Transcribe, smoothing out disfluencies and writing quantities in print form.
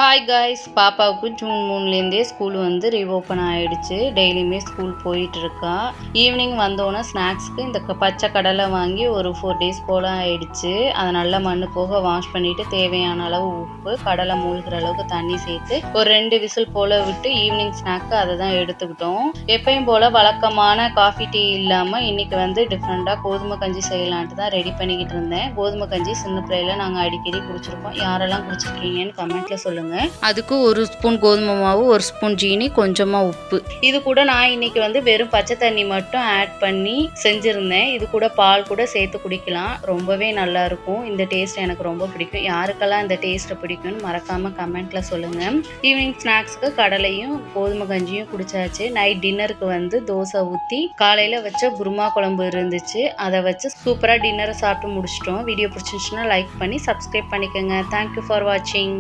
Hi guys, பாப்பாவுக்கு June 3லேருந்தே school reopen ஆகிடுச்சு. டெய்லியுமே ஸ்கூல் போயிட்டுருக்கா. ஈவினிங் வந்தோன்னே ஸ்நாக்ஸ்க்கு இந்த பச்சை கடலை வாங்கி ஒரு 4 டேஸ் போல் ஆகிடுச்சு. அதை நல்லா மண்ணு போக வாஷ் பண்ணிவிட்டு தேவையான அளவு உப்பு, கடலை மூழ்கிற அளவுக்கு தண்ணி சேர்த்து ஒரு 2 விசில் போல் விட்டு ஈவினிங் ஸ்நாக்கு அதை தான் எடுத்துக்கிட்டோம். எப்பயும் போல் வழக்கமான காஃபி டீ இல்லாமல் இன்றைக்கி டிஃப்ரெண்ட்டாக கோதுமை கஞ்சி செய்யலான்ட்டு தான் ரெடி பண்ணிக்கிட்டு இருந்தேன். கோதுமை கஞ்சி சின்ன பிள்ளையில நாங்கள் அடிக்கடி குடிச்சிருக்கோம். யாரெல்லாம் குடிச்சிருக்கீங்கன்னு கமெண்ட்டில் சொல்லுங்கள். அதுக்கு 1 ஸ்பூன் கோதுமை மாவு, 1 ஸ்பூன் ஜீனி, கொஞ்சமாக உப்பு. இது கூட நான் இன்னைக்கு வெறும் பச்சை தண்ணி மட்டும் ஆட் பண்ணி செஞ்சுருந்தேன். இது கூட பால் கூட சேர்த்து குடிக்கலாம். ரொம்பவே நல்லா இருக்கும். இந்த டேஸ்ட் எனக்கு ரொம்ப பிடிக்கும். யாருக்கெல்லாம் இந்த டேஸ்ட்டை பிடிக்கும்னு மறக்காமல் கமெண்ட்டில் சொல்லுங்கள். ஈவினிங் ஸ்நாக்ஸ்க்கு கடலையும் கோதுமை கஞ்சியும் குடிச்சாச்சு. நைட் டின்னருக்கு தோசை ஊற்றி காலையில் வச்ச குருமா குழம்பு இருந்துச்சு. அதை வச்சு சூப்பராக டின்னரை சாப்பிட்டு முடிச்சிட்டோம். வீடியோ பிடிச்சிருந்துச்சுன்னா லைக் பண்ணி சப்ஸ்கிரைப் பண்ணிக்கோங்க. தேங்க்யூ ஃபார் வாட்சிங்.